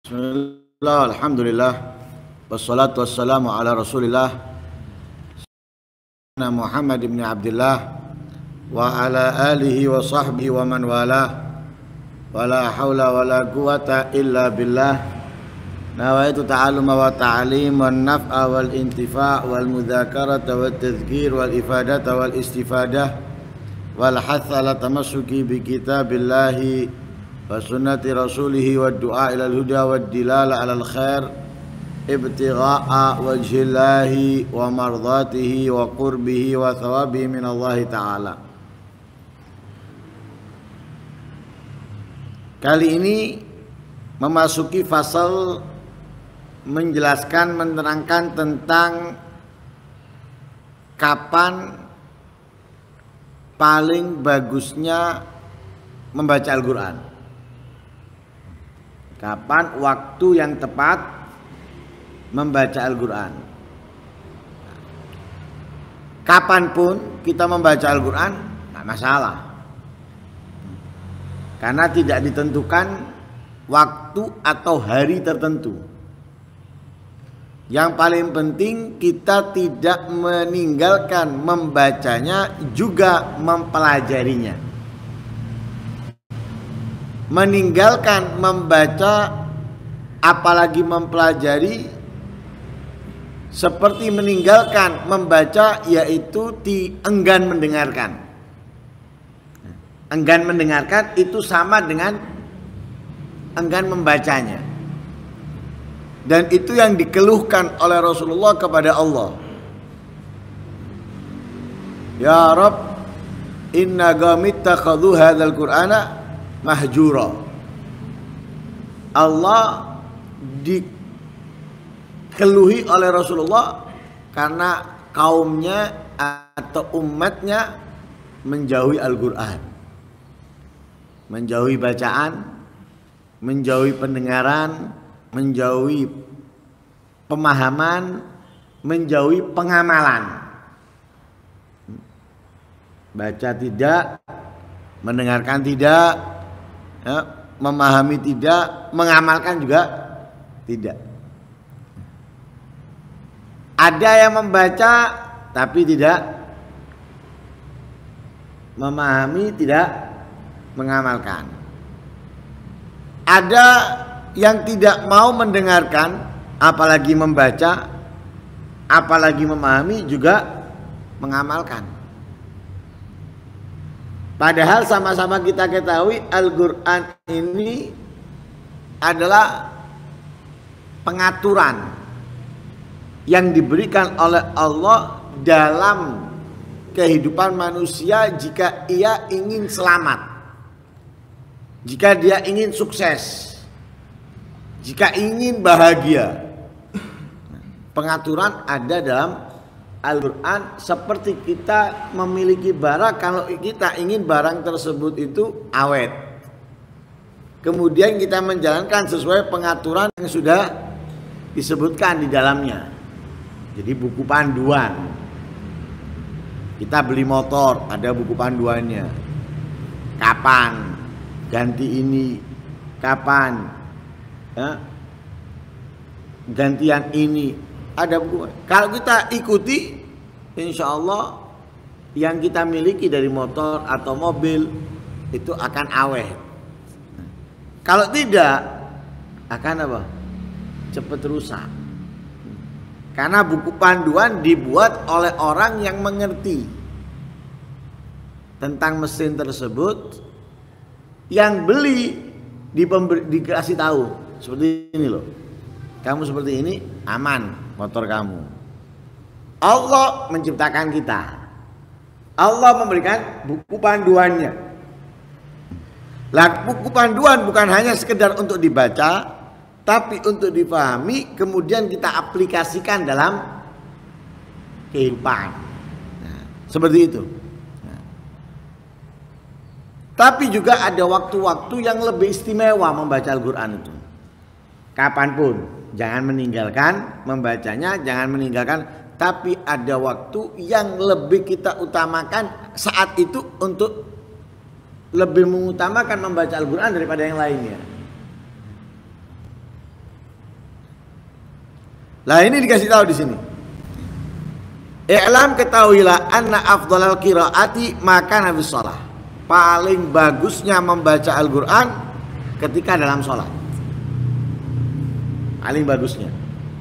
Bismillah, alhamdulillah, wassalatu wassalamu ala rasulillah Muhammad ibn Abdullah wa ala alihi wa sahbihi wa man walah wa la hawla wa la quwata illa billah. Nawaitu ta'alluma wa ta'alim wa naf'a wal intifa' wal mudhakarata wa tadhkir wal ifadata wal istifadah wal hatha ala tamassuki bi kitabillahi wa sunnati rasulihi wa du'a ilal huda wa dilala alal khair ibtigha'a wajhillahi wa mardatihi wa qurbihi wa thawabihi minallahi ta'ala. Kali ini memasuki fasal menjelaskan, menerangkan tentang kapan paling bagusnya membaca Al-Quran. Kapan waktu yang tepat membaca Al-Quran. Kapanpun kita membaca Al-Quran tidak masalah, karena tidak ditentukan waktu atau hari tertentu. Yang paling penting kita tidak meninggalkan membacanya, juga mempelajarinya. Meninggalkan membaca apalagi mempelajari seperti meninggalkan membaca, yaitu enggan mendengarkan. Enggan mendengarkan itu sama dengan enggan membacanya. Dan itu yang dikeluhkan oleh Rasulullah kepada Allah. Ya Rabb, inna qaumi ittakhadhu hadzal Qur'ana mahjura. Allah dikeluhi oleh Rasulullah karena kaumnya atau umatnya menjauhi Al-Quran, menjauhi bacaan, menjauhi pendengaran, menjauhi pemahaman, menjauhi pengamalan. Baca tidak, mendengarkan tidak, memahami tidak, mengamalkan juga tidak. Ada yang membaca tapi tidak memahami, tidak mengamalkan. Ada yang tidak mau mendengarkan, apalagi membaca, apalagi memahami, juga mengamalkan. Padahal sama-sama kita ketahui Al-Quran ini adalah pengaturan yang diberikan oleh Allah dalam kehidupan manusia jika ia ingin selamat, jika dia ingin sukses, jika ingin bahagia. Pengaturan ada dalam Al-Quran. Seperti kita memiliki barang, kalau kita ingin barang tersebut itu awet, kemudian kita menjalankan sesuai pengaturan yang sudah disebutkan di dalamnya. Jadi buku panduan. Kita beli motor, ada buku panduannya. Kapan ganti ini, kapan gantian ini, ada buku. Kalau kita ikuti, insya Allah yang kita miliki dari motor atau mobil itu akan awet. Kalau tidak, akan apa? Cepat rusak. Karena buku panduan dibuat oleh orang yang mengerti tentang mesin tersebut, yang beli dikasih tahu seperti ini loh, kamu seperti ini aman motor kamu. Allah menciptakan kita, Allah memberikan buku panduannya. Lah, buku panduan bukan hanya sekedar untuk dibaca, tapi untuk dipahami, kemudian kita aplikasikan dalam kehidupan. Nah, seperti itu. Nah. Tapi juga ada waktu-waktu yang lebih istimewa membaca Al-Quran itu. Kapanpun, jangan meninggalkan membacanya, jangan meninggalkan. Tapi ada waktu yang lebih kita utamakan saat itu untuk lebih mengutamakan membaca Al-Quran daripada yang lainnya. Lah ini dikasih tahu di sini. I'lam, ketahuilah anna afdhalal qiraati maka nabi shalah. Paling bagusnya membaca Al-Qur'an ketika dalam salat. Paling bagusnya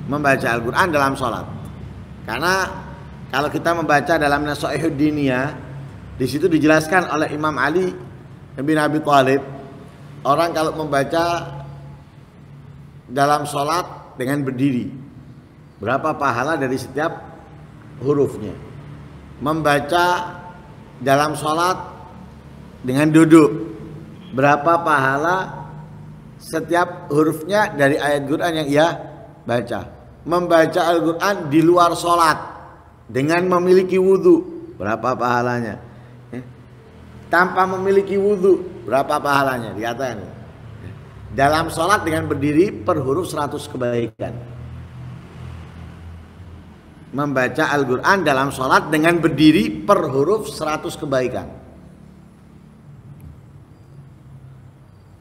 membaca Al-Qur'an dalam salat. Karena kalau kita membaca dalam Nasaihud Diniyah, di situ dijelaskan oleh Imam Ali bin Abi Thalib, orang kalau membaca dalam salat dengan berdiri, berapa pahala dari setiap hurufnya. Membaca dalam sholat dengan duduk, berapa pahala setiap hurufnya dari ayat Quran yang ia baca. Membaca Al-Quran di luar sholat dengan memiliki wudhu, berapa pahalanya. Tanpa memiliki wudhu, berapa pahalanya. Dikatakan dalam sholat dengan berdiri per huruf 100 kebaikan. Membaca Al-Quran dalam sholat dengan berdiri per huruf 100 kebaikan.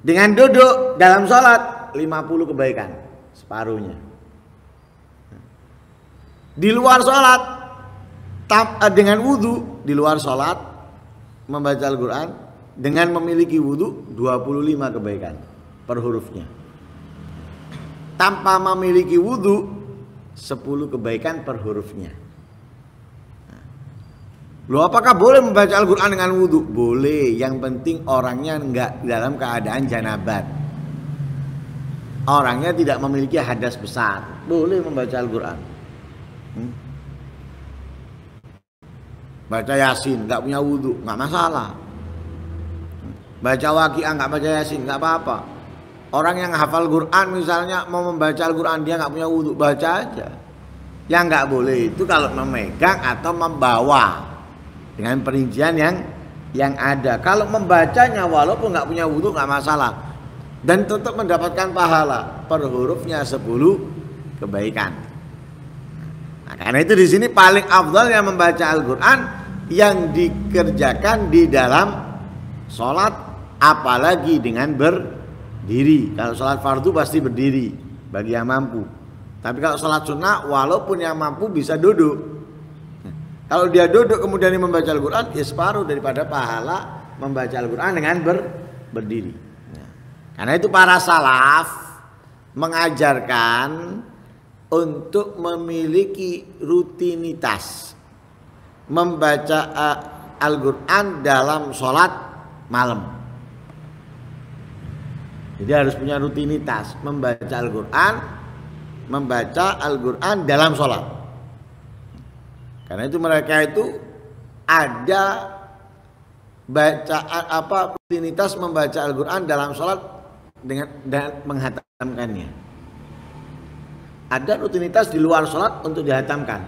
Dengan duduk dalam sholat 50 kebaikan, separuhnya. Di luar sholat dengan wudhu, di luar sholat membaca Al-Quran dengan memiliki wudhu 25 kebaikan per hurufnya. Tanpa memiliki wudhu 10 kebaikan per hurufnya. Loh, apakah boleh membaca Al-Quran dengan wudhu? Boleh, yang penting orangnya enggak dalam keadaan janabat. Orangnya tidak memiliki hadas besar, boleh membaca Al-Quran. Baca Yasin, enggak punya wudhu, enggak masalah. Baca Waqiah, enggak baca Yasin, enggak apa-apa. Orang yang hafal Quran misalnya mau membaca Al-Quran, dia nggak punya wudhu, baca aja. Yang nggak boleh itu kalau memegang atau membawa, dengan perincian yang ada. Kalau membacanya walaupun nggak punya wudhu nggak masalah, dan tetap mendapatkan pahala per hurufnya 10 kebaikan. Nah, karena itu di sini paling afdal yang membaca Al-Quran yang dikerjakan di dalam sholat, apalagi dengan berdiri. Kalau sholat fardu pasti berdiri bagi yang mampu. Tapi kalau sholat sunnah walaupun yang mampu bisa duduk. Kalau dia duduk kemudian dia membaca Al-Quran, ya separuh daripada pahala membaca Al-Quran dengan berdiri. Karena itu para salaf mengajarkan untuk memiliki rutinitas membaca Al-Quran dalam sholat malam. Jadi harus punya rutinitas membaca Al-Quran dalam sholat. Karena itu mereka itu ada rutinitas membaca Al-Quran dalam sholat dengan menghatamkannya. Ada rutinitas di luar sholat untuk dihatamkan.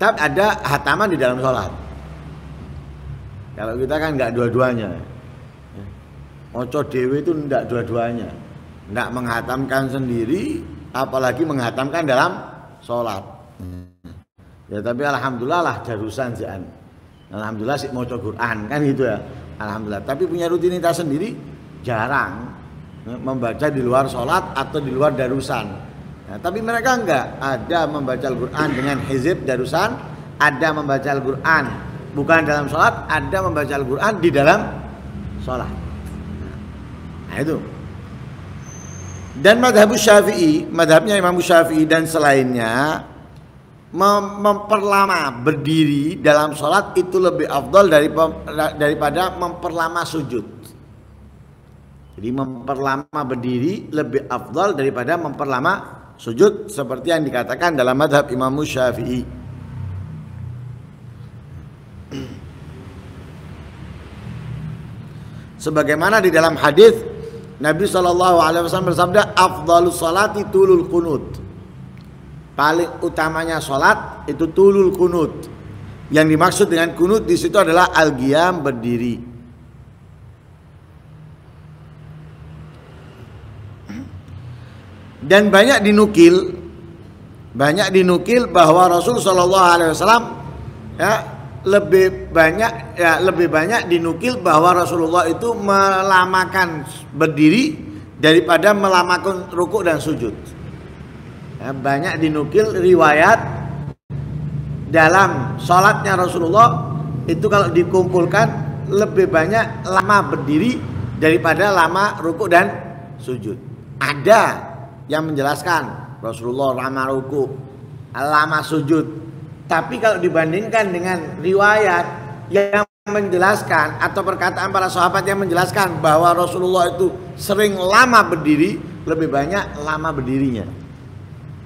Tapi ada hataman di dalam sholat. Kalau kita kan nggak dua-duanya. Oco dewe itu tidak dua-duanya, tidak menghatamkan sendiri, apalagi menghatamkan dalam sholat. Ya tapi alhamdulillah lah darusan sih, alhamdulillah sih mau Quran kan gitu ya, alhamdulillah. Tapi punya rutinitas sendiri jarang membaca di luar sholat atau di luar darusan. Nah, tapi mereka enggak, ada membaca Al-Quran dengan hizib darusan, ada membaca Al-Quran bukan dalam sholat, ada membaca Al-Quran di dalam sholat. Nah itu. Dan madhabnya Imam Syafi'i dan selainnya memperlama berdiri dalam sholat itu lebih afdal daripada memperlama sujud. Jadi memperlama berdiri lebih afdal daripada memperlama sujud, seperti yang dikatakan dalam madhab Imam Syafi'i. Sebagaimana di dalam hadis Nabi SAW bersabda, afdalus salati tulul qunut. Paling utamanya salat itu tulul qunut. Yang dimaksud dengan qunut di situ adalah al-qiyam, berdiri. Dan banyak dinukil bahwa Rasul SAW lebih banyak dinukil bahwa Rasulullah itu melamakan berdiri daripada melamakan rukuk dan sujud. banyak dinukil riwayat dalam sholatnya Rasulullah itu kalau dikumpulkan lebih banyak lama berdiri daripada lama ruku dan sujud. Ada yang menjelaskan Rasulullah lama ruku, lama sujud. Tapi kalau dibandingkan dengan riwayat yang menjelaskan atau perkataan para sahabat yang menjelaskan bahwa Rasulullah itu sering lama berdiri, lebih banyak lama berdirinya.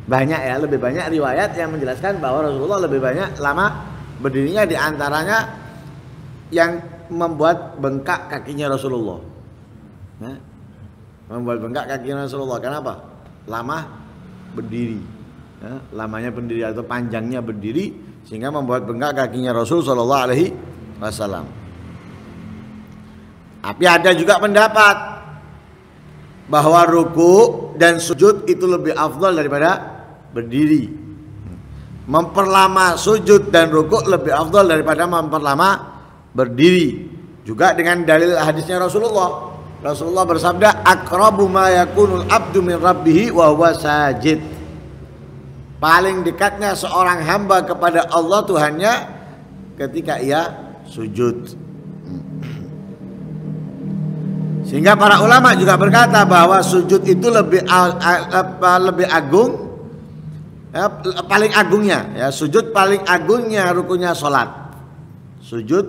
Banyak ya, lebih banyak riwayat yang menjelaskan bahwa Rasulullah lebih banyak lama berdirinya, di antaranya yang membuat bengkak kakinya Rasulullah. Membuat bengkak kakinya Rasulullah. Kenapa? Lama berdiri. Lamanya berdiri atau panjangnya berdiri sehingga membuat bengkak kakinya Rasul Shallallahu Alaihi Wasallam. Tapi ada juga pendapat bahwa ruku dan sujud itu lebih afdal daripada berdiri. Memperlama sujud dan ruku lebih afdal daripada memperlama berdiri. Juga dengan dalil hadisnya Rasulullah. Rasulullah bersabda, "Aqrabu ma yakunul abdu min rabbih wa huwa sajid." Paling dekatnya seorang hamba kepada Allah Tuhannya ketika ia sujud. Sehingga para ulama juga berkata bahwa sujud itu lebih agung, paling agungnya ya, sujud paling agungnya rukunnya sholat. Sujud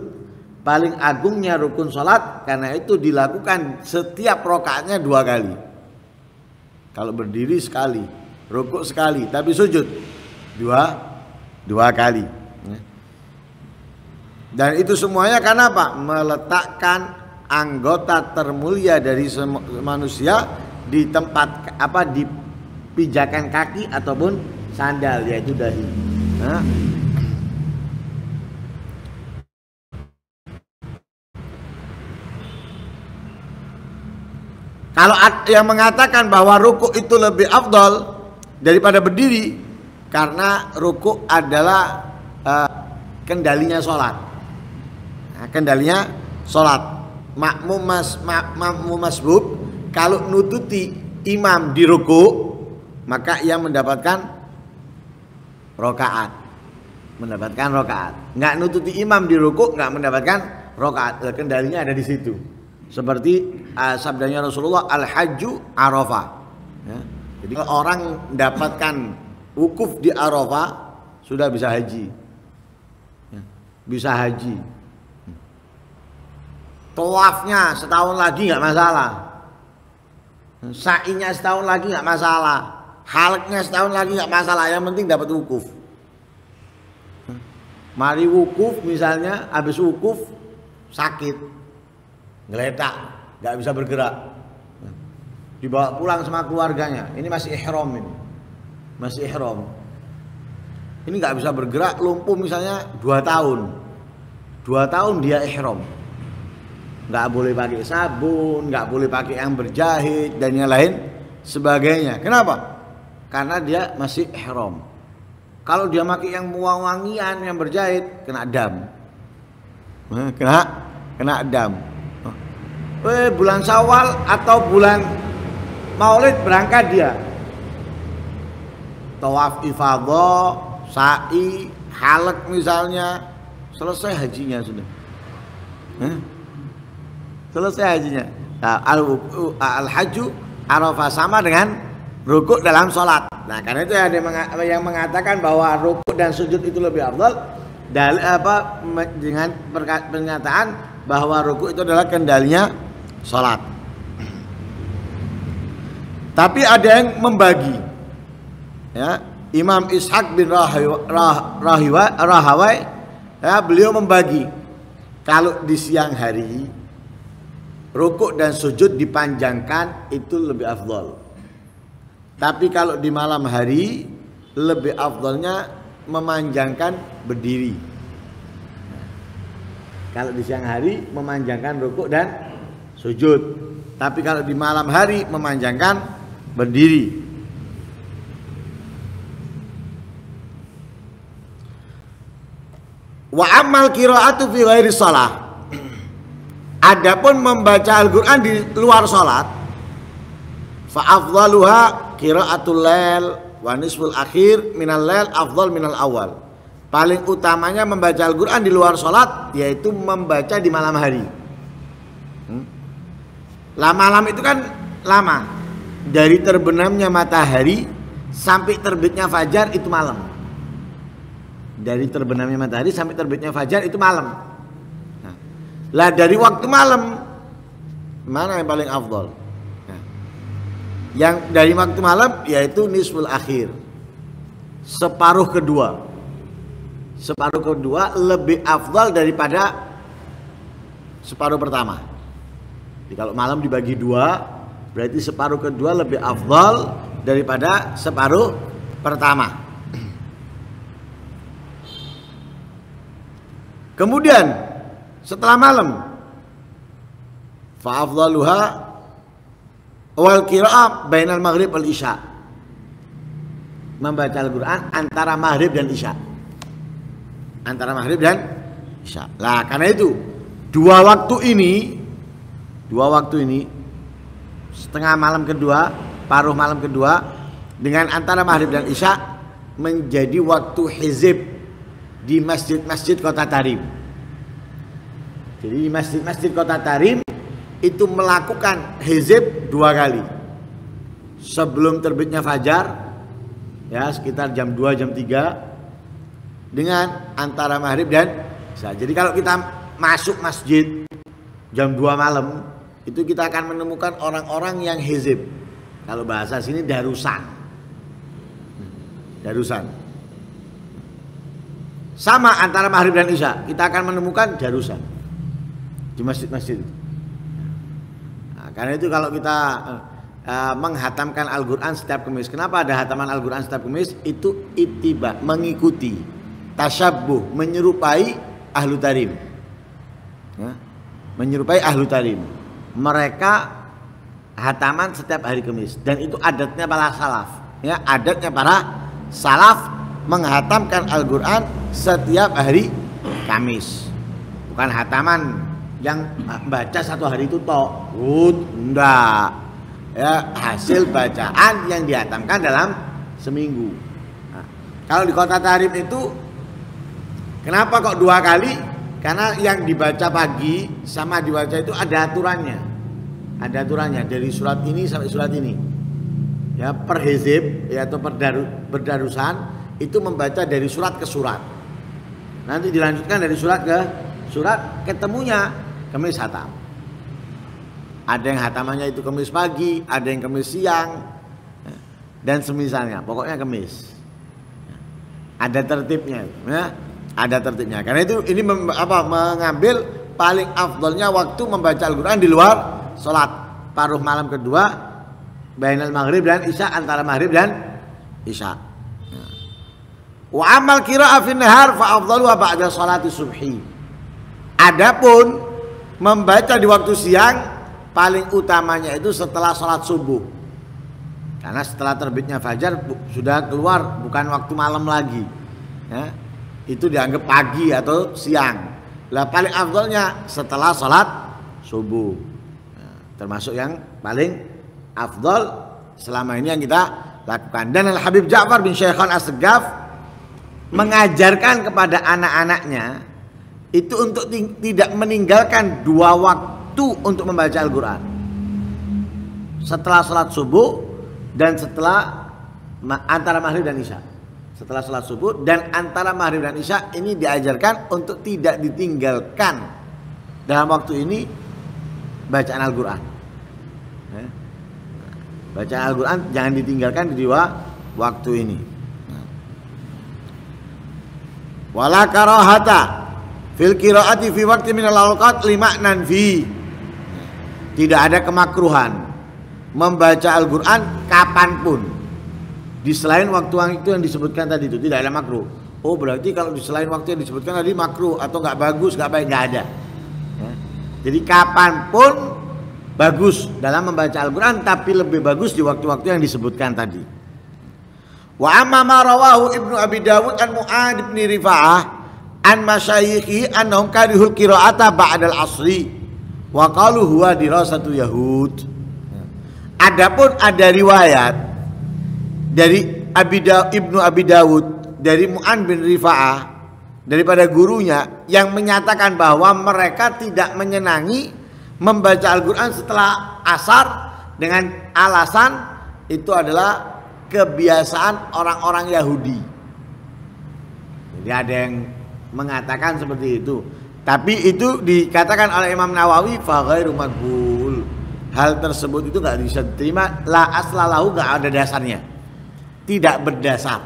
paling agungnya rukun sholat, karena itu dilakukan setiap rokaatnya 2 kali. Kalau berdiri sekali, rukuk sekali, tapi sujud dua kali. Dan itu semuanya karena apa? Meletakkan anggota termulia dari manusia di tempat di pijakan kaki ataupun sandal, yaitu dahi. Kalau yang mengatakan bahwa ruku itu lebih afdal daripada berdiri, karena ruku adalah kendalinya sholat. Kendalinya sholat. Makmum masbub kalau nututi imam di ruku, maka ia mendapatkan rokaat. Nggak nututi imam di ruku, nggak mendapatkan rokaat. Kendalinya ada di situ. Seperti sabdanya Rasulullah, al-hajju Arafah. Ya. Jadi kalau orang mendapatkan wukuf di Arafah, sudah bisa haji. Ya. Bisa haji. Tawafnya setahun lagi nggak masalah. Sa'inya setahun lagi nggak masalah. Halaknya setahun lagi nggak masalah. Yang penting dapat wukuf. Mari wukuf misalnya, habis wukuf sakit, ngeletak, nggak bisa bergerak, dibawa pulang sama keluarganya. Ini masih ihram, ini nggak bisa bergerak, lumpuh misalnya 2 tahun. 2 tahun dia ihram, nggak boleh pakai sabun, nggak boleh pakai yang berjahit dan yang lain sebagainya. Kenapa? Karena dia masih ihram. Kalau dia pakai yang wangian, yang berjahit, kena dam. Kena dam. Bulan Syawal atau bulan Maulid berangkat dia, tawaf ifadah, sa'i, halak misalnya, selesai hajinya sudah. Selesai hajinya. Nah, al-hajju Arafah sama dengan rukuk dalam sholat. Nah, karena itu ada yang mengatakan bahwa rukuk dan sujud itu lebih afdal dengan pernyataan bahwa rukuk itu adalah kendalinya sholat. Tapi ada yang membagi, ya, Imam Ishaq bin Rahawai, ya, beliau membagi. Kalau di siang hari rukuk dan sujud dipanjangkan itu lebih afdal. Tapi kalau di malam hari lebih afdalnya memanjangkan berdiri. Kalau di siang hari memanjangkan rukuk dan sujud. Tapi kalau di malam hari memanjangkan berdiri. Wa amal qiraatu fi ghairi shalah. Adapun membaca Al-Qur'an di luar salat, fa afdaluha qiraatul lail wa nisful akhir minal lail afdal minal awal. Paling utamanya membaca Al-Qur'an di luar salat yaitu membaca di malam hari. Malam itu kan lama. Dari terbenamnya matahari sampai terbitnya fajar itu malam. Dari terbenamnya matahari sampai terbitnya fajar itu malam. Lah dari waktu malam mana yang paling afdal? Yang dari waktu malam yaitu nisful akhir, separuh kedua. Separuh kedua lebih afdal daripada separuh pertama. Jadi kalau malam dibagi dua, berarti separuh kedua lebih afdal daripada separuh pertama. Kemudian setelah malam, fa afdaluha wal qiraah bainal maghrib wal isya. Membaca Al-Qur'an antara maghrib dan isya. Antara maghrib dan isya. Lah karena itu dua waktu ini setengah malam kedua, paruh malam kedua dengan antara maghrib dan isya menjadi waktu hizib di masjid-masjid Kota Tarim. Jadi di masjid-masjid Kota Tarim itu melakukan hizib 2 kali. Sebelum terbitnya fajar, ya sekitar jam 2 jam 3 dengan antara maghrib dan isya. Jadi kalau kita masuk masjid jam 2 malam itu kita akan menemukan orang-orang yang hizib. Kalau bahasa sini darusan. Darusan. Sama antara maghrib dan isya kita akan menemukan darusan di masjid-masjid. Nah, karena itu kalau kita menghatamkan Al-Qur'an setiap Kamis. Kenapa ada hataman Al-Qur'an setiap Kamis? Itu ittiba, mengikuti, tasyabbuh, menyerupai ahlu tarim. Ya, menyerupai ahlu tarim. Mereka hataman setiap hari Kamis dan itu adatnya para salaf. Ya, adatnya para salaf menghatamkan Al-Qur'an setiap hari Kamis. Bukan hataman yang baca satu hari itu tok. Enggak. Ya, hasil bacaan yang dihatamkan dalam seminggu. Nah, kalau di Kota Tarim itu kenapa kok 2 kali? Karena yang dibaca pagi sama dibaca itu ada aturannya. Ada aturannya dari surat ini sampai surat ini. Ya, per hizib ya, atau berdarusan itu membaca dari surat ke surat. Nanti dilanjutkan dari surat ke surat, ketemunya Kamis hatam. Ada yang hatamannya itu Kamis pagi, ada yang Kamis siang, dan semisalnya. Pokoknya Kamis. Ada tertibnya, ya. Ada tertibnya. Karena itu ini mengambil paling afdalnya waktu membaca Al-Qur'an di luar salat. Paruh malam kedua bainal maghrib dan isya, antara maghrib dan isya. Wa amal qira'ah fi nahar fa afdaluha ba'da salati subhi. Adapun membaca di waktu siang paling utamanya itu setelah salat subuh. Karena setelah terbitnya fajar sudah keluar, bukan waktu malam lagi. Ya, itu dianggap pagi atau siang. Lah paling afdalnya setelah salat subuh. Nah, termasuk yang paling afdal selama ini yang kita lakukan. Dan Al-Habib Ja'far bin Syaikhan As-Segaf mengajarkan kepada anak-anaknya itu untuk tidak meninggalkan 2 waktu untuk membaca Al-Qur'an. Setelah salat subuh dan setelah antara maghrib dan isya. Setelah salat subuh dan antara maghrib dan isya ini diajarkan untuk tidak ditinggalkan dalam waktu ini bacaan Al-Qur'an. Bacaan Al-Qur'an jangan ditinggalkan di 2 waktu ini. Wala karahata fil qiraati fi waqti minal awqat lima'nan fi. Tidak ada kemakruhan membaca Al-Qur'an kapanpun di selain waktu itu yang disebutkan tadi, itu tidak ada makruh. Oh berarti kalau di selain waktu yang disebutkan tadi makruh atau nggak bagus, nggak baik, nggak ada. Ya. Jadi kapanpun bagus dalam membaca Al-Qur'an, tapi lebih bagus di waktu-waktu yang disebutkan tadi. Wa amma ma rawahu Ibnu Abi Dawud an Mu'ad bin Rifa'ah an masyayikhi annahum karihul qira'ata ba'dal asri wa qalu huwa dirasatu yahud. Adapun ada riwayat dari Ibnu Abi Dawud dari Mu'an bin Rifa'ah daripada gurunya yang menyatakan bahwa mereka tidak menyenangi membaca Al-Quran setelah asar dengan alasan itu adalah kebiasaan orang-orang Yahudi. Jadi ada yang mengatakan seperti itu. Tapi itu dikatakan oleh Imam Nawawi fa ghairu maqbul. Hal tersebut itu nggak bisa diterima, la aslalahu, nggak ada dasarnya. Tidak berdasar.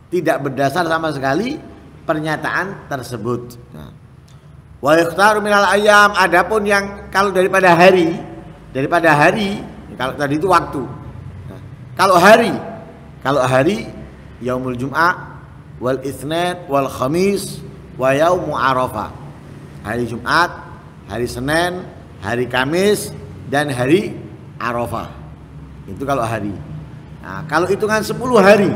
Tidak berdasar sama sekali pernyataan tersebut. Wa ikhtaru minal ayyam, adapun yang kalau daripada hari, kalau tadi itu waktu. Kalau hari yaumul jum'ah wal itsnain wal khamis wa yaumu arafah. Hari Jumat, hari Senin, hari Kamis dan hari Arafah. Itu kalau hari. Nah, kalau hitungan 10 hari.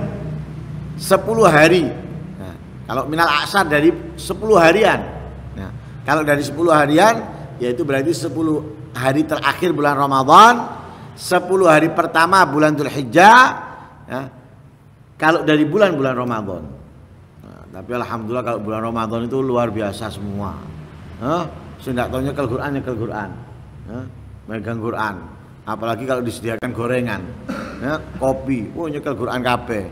Nah, kalau minal aksar dari 10 harian. Nah, kalau dari 10 harian yaitu berarti 10 hari terakhir bulan Ramadan, 10 hari pertama bulan Dzulhijjah, ya. Kalau dari bulan-bulan Ramadan. Nah, tapi alhamdulillah kalau bulan Ramadan itu luar biasa semua. Sudah tahu nyekel Quran, megang Quran. Apalagi kalau disediakan gorengan, ya, kopi, nyekel Quran kabeh.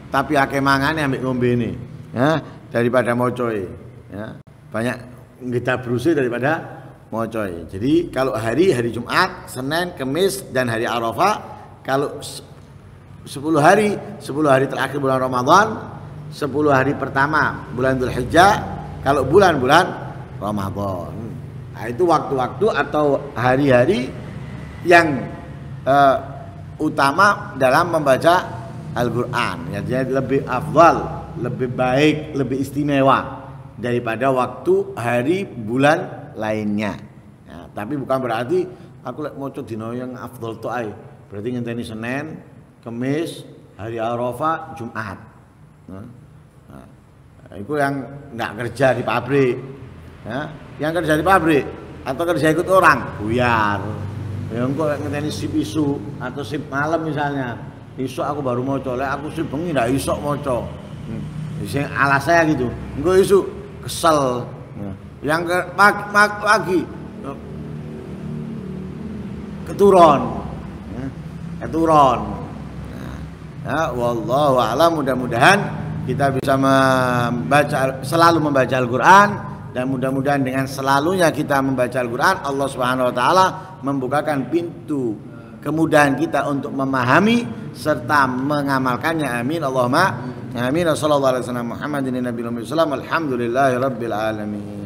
Tapi akeh mangane ambek ngombene, daripada mocoe. Ya, banyak kita berusaha daripada mocoe. Jadi kalau hari Jumat, Senin, Kamis dan hari Arafah, kalau 10 hari terakhir bulan Ramadan, 10 hari pertama bulan Dzulhijjah, kalau bulan-bulan Ramadan. Nah, itu waktu-waktu atau hari-hari yang utama dalam membaca Al-Quran. Ya, jadi lebih afdal, lebih baik, lebih istimewa daripada waktu hari bulan lainnya. Ya, tapi bukan berarti aku lek maca dina yang afdal to ae. Berarti ngenteni Senin, Kamis, hari Arafah, Jumat. Itu yang enggak kerja di pabrik. Ya, yang kerja di pabrik atau kerja ikut orang buyar. Ya engko ngenteni sip isu atau sip malam misalnya. Isuk aku baru maca, lek aku sip bengi ndak isuk maca. Sing alas saya gitu. Engko isuk kesel. Yang pagi keturun. Ya, wallahu a'lam. Mudah-mudahan kita bisa selalu membaca Al-Quran, dan mudah-mudahan dengan selalunya kita membaca Al-Quran, Allah Subhanahu wa taala membukakan pintu kemudahan kita untuk memahami serta mengamalkannya. Amin Allahumma amin. Sallallahu alaihi wasallam Muhammadin nabiyil ummi. Alhamdulillahirabbil alamin.